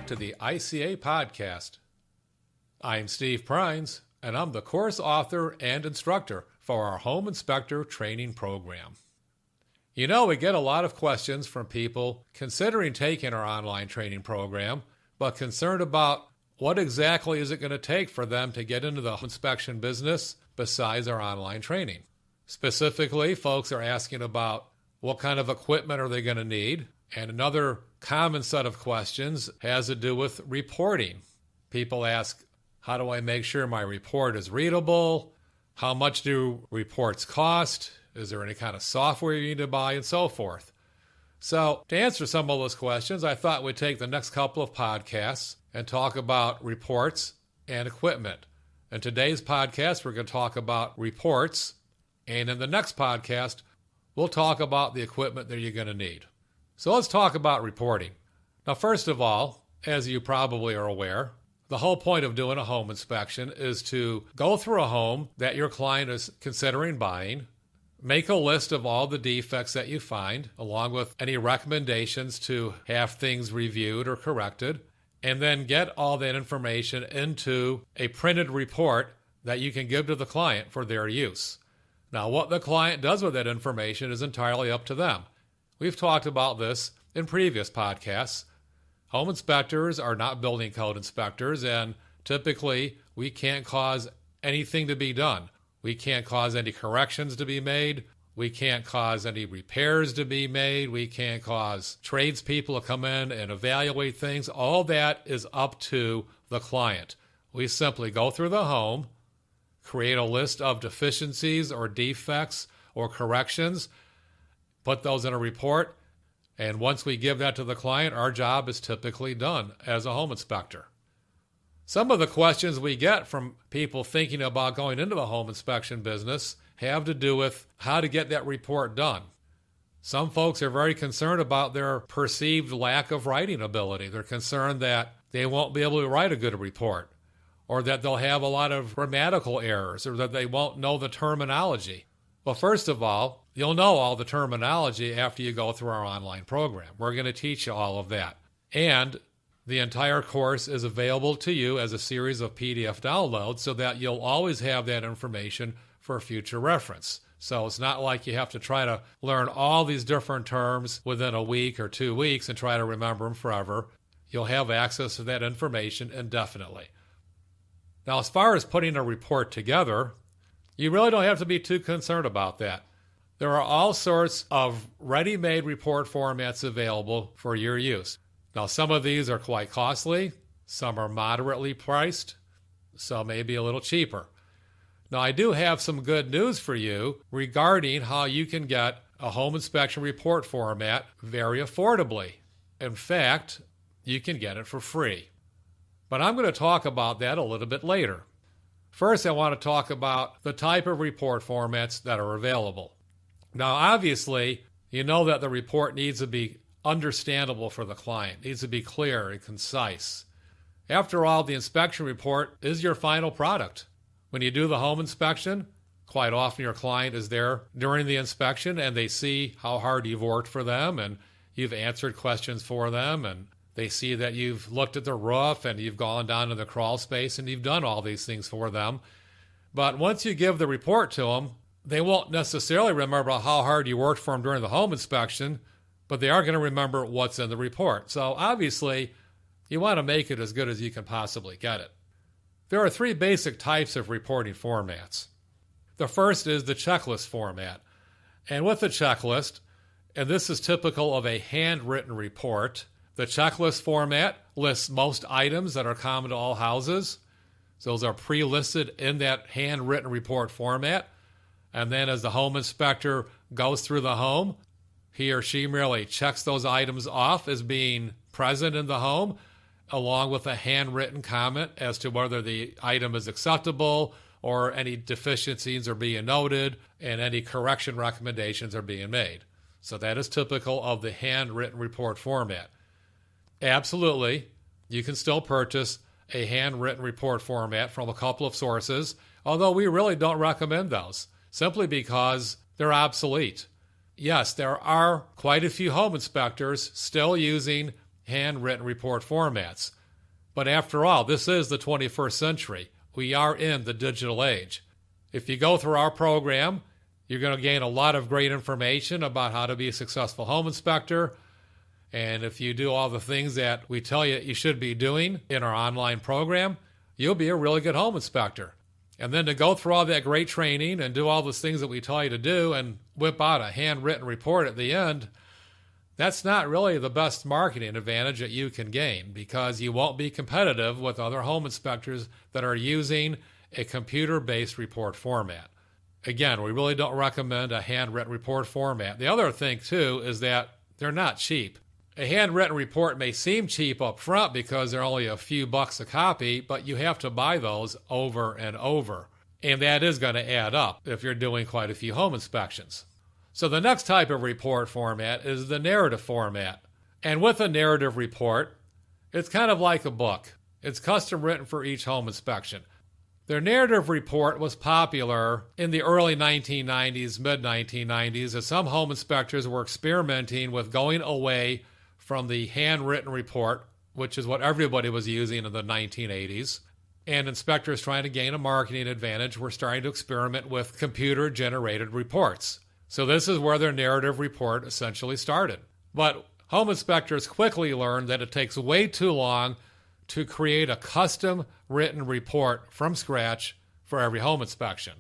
back to the ICA podcast. I'm Steve Prines, and I'm the course author and instructor for our Home Inspector Training Program. You know, we get a lot of questions from people considering taking our online training program, but concerned about what exactly is it going to take for them to get into the home inspection business besides our online training. Specifically, folks are asking about what kind of equipment are they going to need, and another common set of questions has to do with reporting. People ask, how do I make sure my report is readable? How much do reports cost? Is there any kind of software you need to buy, and so forth? So to answer some of those questions, I thought we'd take the next couple of podcasts and talk about reports and equipment. In today's podcast, we're going to talk about reports, and in the next podcast, we'll talk about the equipment that you're going to need. So let's talk about reporting. Now, first of all, as you probably are aware, the whole point of doing a home inspection is to go through a home that your client is considering buying, make a list of all the defects that you find, along with any recommendations to have things reviewed or corrected, and then get all that information into a printed report that you can give to the client for their use. Now, what the client does with that information is entirely up to them. We've talked about this in previous podcasts. Home inspectors are not building code inspectors, and typically we can't cause anything to be done. We can't cause any corrections to be made. We can't cause any repairs to be made. We can't cause tradespeople to come in and evaluate things. All that is up to the client. We simply go through the home, create a list of deficiencies or defects or corrections, put those in a report, and once we give that to the client, our job is typically done as a home inspector. Some of the questions we get from people thinking about going into the home inspection business have to do with how to get that report done. Some folks are very concerned about their perceived lack of writing ability. They're concerned that they won't be able to write a good report, or that they'll have a lot of grammatical errors, or that they won't know the terminology. Well, first of all, you'll know all the terminology after you go through our online program. We're going to teach you all of that. And the entire course is available to you as a series of PDF downloads so that you'll always have that information for future reference. So it's not like you have to try to learn all these different terms within a week or 2 weeks and try to remember them forever. You'll have access to that information indefinitely. Now, as far as putting a report together, you really don't have to be too concerned about that. There are all sorts of ready-made report formats available for your use. Now, some of these are quite costly, some are moderately priced, some may be a little cheaper. Now, I do have some good news for you regarding how you can get a home inspection report format very affordably. In fact, you can get it for free. But I'm going to talk about that a little bit later. First, I want to talk about the type of report formats that are available. Now, obviously, you know that the report needs to be understandable for the client, needs to be clear and concise. After all, the inspection report is your final product. When you do the home inspection, quite often your client is there during the inspection and they see how hard you've worked for them and you've answered questions for them, and they see that you've looked at the roof and you've gone down to the crawl space and you've done all these things for them. But once you give the report to them, they won't necessarily remember how hard you worked for them during the home inspection, but they are going to remember what's in the report. So obviously, you want to make it as good as you can possibly get it. There are 3 basic types of reporting formats. The first is the checklist format. And with the checklist, and this is typical of a handwritten report, the checklist format lists most items that are common to all houses. So those are pre-listed in that handwritten report format. And then as the home inspector goes through the home, he or she merely checks those items off as being present in the home, along with a handwritten comment as to whether the item is acceptable or any deficiencies are being noted and any correction recommendations are being made. So that is typical of the handwritten report format. Absolutely, you can still purchase a handwritten report format from a couple of sources, although we really don't recommend those, simply because they're obsolete. Yes, there are quite a few home inspectors still using handwritten report formats, But after all, this is the 21st century. We are in the digital age. If you go through our program, you're going to gain a lot of great information about how to be a successful home inspector. And if you do all the things that we tell you should be doing in our online program, you'll be a really good home inspector. And then to go through all that great training and do all those things that we tell you to do and whip out a handwritten report at the end, that's not really the best marketing advantage that you can gain, because you won't be competitive with other home inspectors that are using a computer-based report format. Again, we really don't recommend a handwritten report format. The other thing, too, is that they're not cheap. A handwritten report may seem cheap up front because they're only a few bucks a copy, but you have to buy those over and over. And that is going to add up if you're doing quite a few home inspections. So the next type of report format is the narrative format. And with a narrative report, it's kind of like a book. It's custom written for each home inspection. Their narrative report was popular in the early 1990s, mid-1990s, as some home inspectors were experimenting with going away from the handwritten report, which is what everybody was using in the 1980s. And inspectors trying to gain a marketing advantage were starting to experiment with computer-generated reports. So this is where their narrative report essentially started. But home inspectors quickly learned that it takes way too long to create a custom written report from scratch for every home inspection.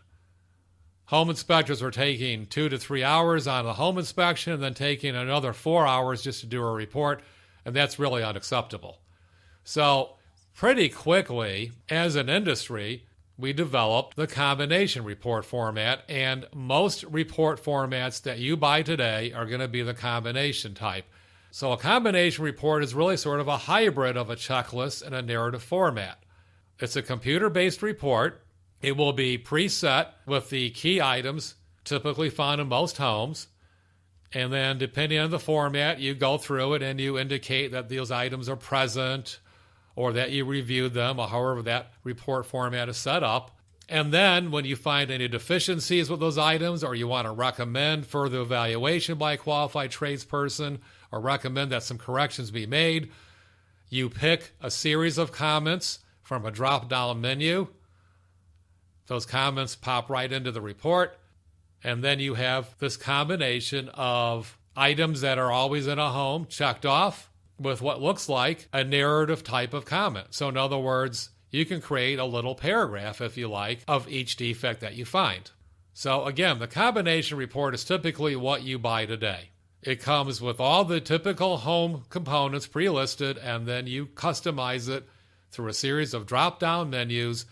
Home inspectors were taking 2 to 3 hours on a home inspection and then taking another 4 hours just to do a report, and that's really unacceptable. So pretty quickly, as an industry, we developed the combination report format, and most report formats that you buy today are going to be the combination type. So a combination report is really sort of a hybrid of a checklist and a narrative format. It's a computer-based report. It will be preset with the key items typically found in most homes. And then depending on the format, you go through it and you indicate that those items are present or that you reviewed them, or however that report format is set up. And then when you find any deficiencies with those items, or you want to recommend further evaluation by a qualified tradesperson, or recommend that some corrections be made, you pick a series of comments from a drop-down menu. Those comments pop right into the report, and then you have this combination of items that are always in a home checked off with what looks like a narrative type of comment. So in other words, you can create a little paragraph, if you like, of each defect that you find. So again, the combination report is typically what you buy today. It comes with all the typical home components pre-listed, and then you customize it through a series of drop-down menus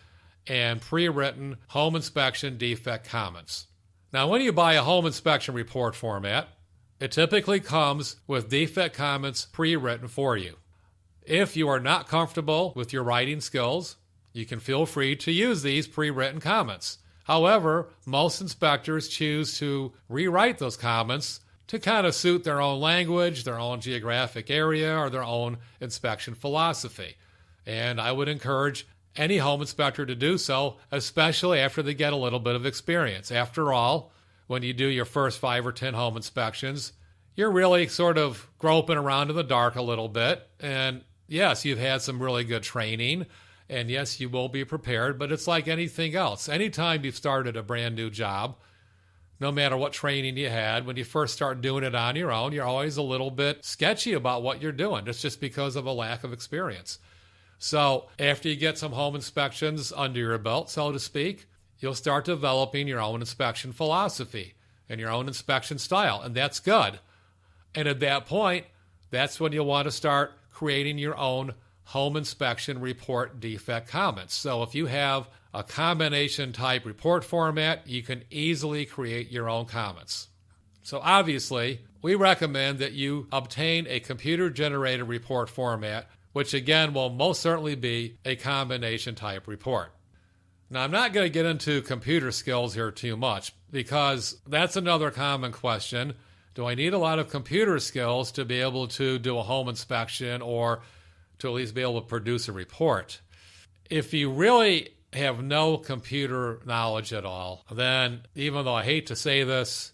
and pre-written home inspection defect comments. Now, when you buy a home inspection report format, it typically comes with defect comments pre-written for you. If you are not comfortable with your writing skills, you can feel free to use these pre-written comments. However, most inspectors choose to rewrite those comments to kind of suit their own language, their own geographic area, or their own inspection philosophy. And I would encourage any home inspector to do so, especially after they get a little bit of experience. After all, when you do your first 5 or 10 home inspections, you're really sort of groping around in the dark a little bit. And yes, you've had some really good training, and yes, you will be prepared, but it's like anything else. Anytime you've started a brand new job, no matter what training you had, when you first start doing it on your own, you're always a little bit sketchy about what you're doing. It's just because of a lack of experience. So after you get some home inspections under your belt, so to speak, you'll start developing your own inspection philosophy and your own inspection style, and that's good. And at that point, that's when you'll want to start creating your own home inspection report defect comments. So if you have a combination type report format, you can easily create your own comments. So obviously, we recommend that you obtain a computer-generated report format, which again will most certainly be a combination type report. Now, I'm not going to get into computer skills here too much, because that's another common question. Do I need a lot of computer skills to be able to do a home inspection or to at least be able to produce a report? If you really have no computer knowledge at all, then even though I hate to say this,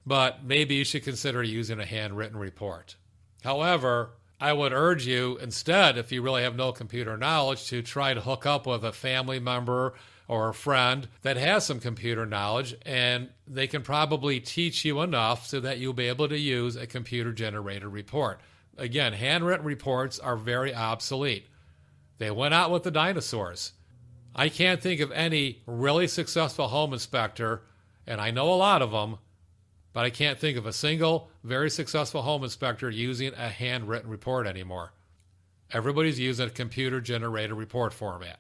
but maybe you should consider using a handwritten report. However, I would urge you instead, if you really have no computer knowledge, to try to hook up with a family member or a friend that has some computer knowledge, and they can probably teach you enough so that you'll be able to use a computer-generated report. Again, handwritten reports are very obsolete. They went out with the dinosaurs. I can't think of any really successful home inspector, and I know a lot of them, but I can't think of a single very successful home inspector using a handwritten report anymore. Everybody's using a computer-generated report format.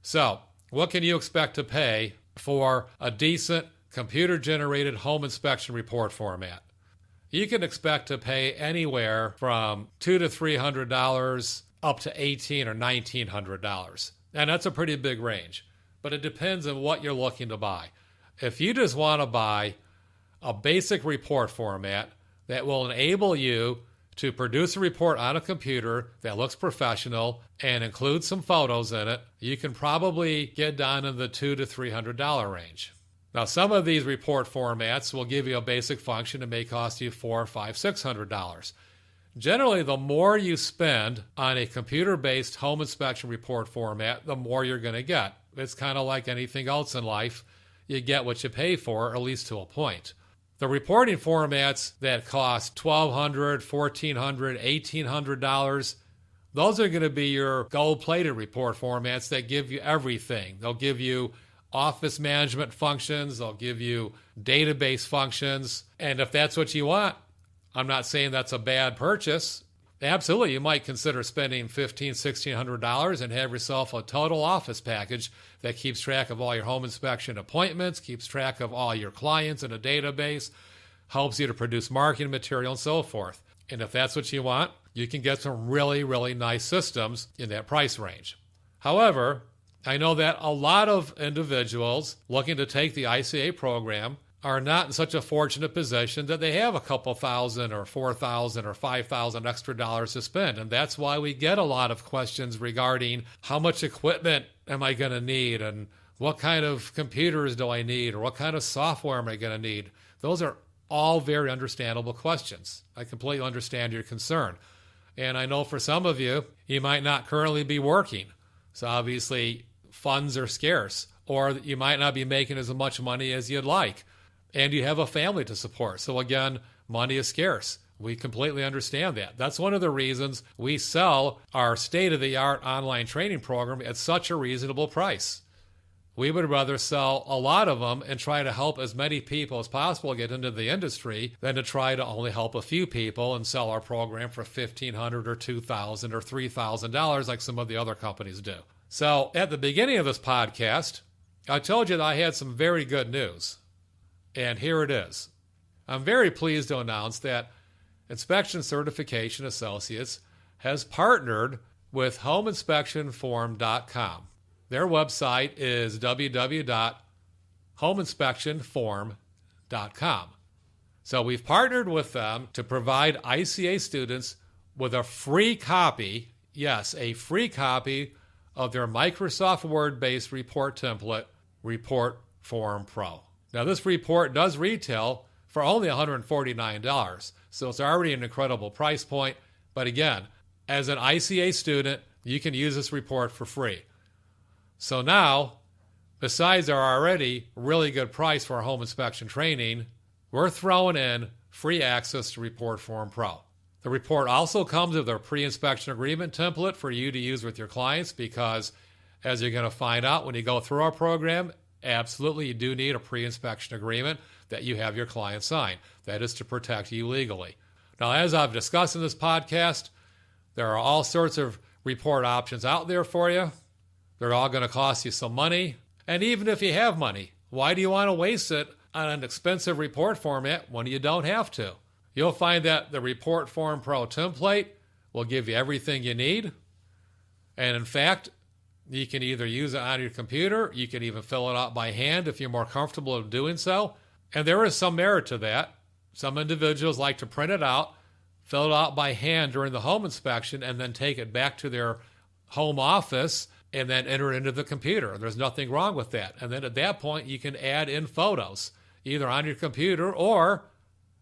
So, what can you expect to pay for a decent computer-generated home inspection report format? You can expect to pay anywhere from $200 to $300 up to $1,800 or $1,900. And that's a pretty big range, but it depends on what you're looking to buy. If you just want to buy a basic report format that will enable you to produce a report on a computer that looks professional and includes some photos in it, you can probably get down in the $200 to $300 range. Now, some of these report formats will give you a basic function and may cost you $400, $500, $600. Generally, the more you spend on a computer-based home inspection report format, the more you're going to get. It's kind of like anything else in life. You get what you pay for, at least to a point. The reporting formats that cost $1,200, $1,400, $1,800, those are going to be your gold-plated report formats that give you everything. They'll give you office management functions, they'll give you database functions, and if that's what you want, I'm not saying that's a bad purchase. Absolutely, you might consider spending $1,500, $1,600 and have yourself a total office package that keeps track of all your home inspection appointments, keeps track of all your clients in a database, helps you to produce marketing material and so forth. And if that's what you want, you can get some really, really nice systems in that price range. However, I know that a lot of individuals looking to take the ICA program are not in such a fortunate position that they have a couple thousand or $4,000 or $5,000 extra dollars to spend. And that's why we get a lot of questions regarding how much equipment am I going to need and what kind of computers do I need or what kind of software am I going to need. Those are all very understandable questions. I completely understand your concern. And I know for some of you, you might not currently be working. So obviously funds are scarce, or you might not be making as much money as you'd like. And you have a family to support. So again, money is scarce. We completely understand that. That's one of the reasons we sell our state-of-the-art online training program at such a reasonable price. We would rather sell a lot of them and try to help as many people as possible get into the industry than to try to only help a few people and sell our program for $1,500 or $2,000 or $3,000 like some of the other companies do. So at the beginning of this podcast, I told you that I had some very good news. And here it is. I'm very pleased to announce that Inspection Certification Associates has partnered with HomeInspectionForm.com. Their website is www.homeinspectionform.com. So we've partnered with them to provide ICA students with a free copy, yes, a free copy of their Microsoft Word-based report template, Report Form Pro. Now, this report does retail for only $149, so it's already an incredible price point. But again, as an ICA student, you can use this report for free. So now, besides our already really good price for our home inspection training, we're throwing in free access to Report Form Pro. The report also comes with a pre-inspection agreement template for you to use with your clients because, as you're going to find out when you go through our program, absolutely, you do need a pre-inspection agreement that you have your client sign. That is to protect you legally. Now, as I've discussed in this podcast, there are all sorts of report options out there for you. They're all going to cost you some money. And even if you have money, why do you want to waste it on an expensive report format when you don't have to? You'll find that the Report Form Pro template will give you everything you need. And in fact, you can either use it on your computer, you can even fill it out by hand if you're more comfortable in doing so. And there is some merit to that. Some individuals like to print it out, fill it out by hand during the home inspection, and then take it back to their home office and then enter it into the computer. There's nothing wrong with that. And then at that point, you can add in photos, either on your computer or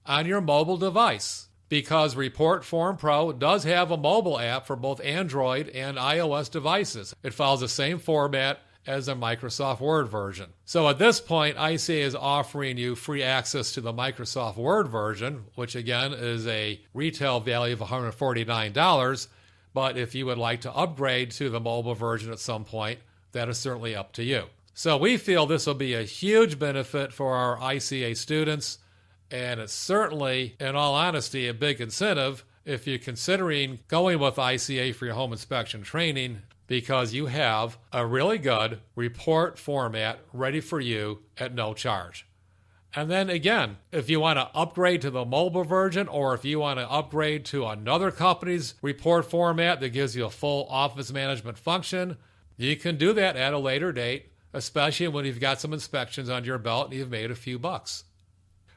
on your mobile device. because Report Form Pro does have a mobile app for both Android and iOS devices. It follows the same format as a Microsoft Word version. So at this point, ICA is offering you free access to the Microsoft Word version, which again is a retail value of $149. But if you would like to upgrade to the mobile version at some point, that is certainly up to you. So we feel this will be a huge benefit for our ICA students, and it's certainly, in all honesty, a big incentive if you're considering going with ICA for your home inspection training, because you have a really good report format ready for you at no charge. And then again, if you want to upgrade to the mobile version, or if you want to upgrade to another company's report format that gives you a full office management function, you can do that at a later date, especially when you've got some inspections under your belt and you've made a few bucks.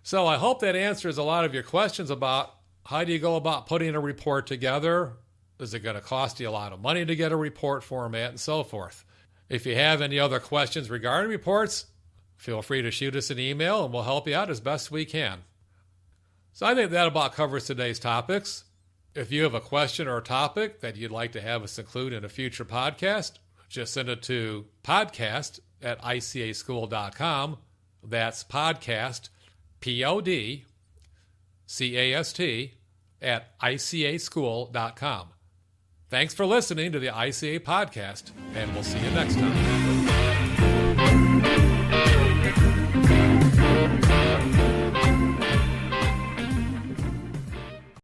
So I hope that answers a lot of your questions about how do you go about putting a report together. Is it going to cost you a lot of money to get a report format, and so forth? If you have any other questions regarding reports, feel free to shoot us an email and we'll help you out as best we can. So I think that about covers today's topics. If you have a question or a topic that you'd like to have us include in a future podcast, just send it to podcast@icaschool.com. That's podcast, PODCAST, @icaschool.com. Thanks for listening to the ICA podcast, and we'll see you next time.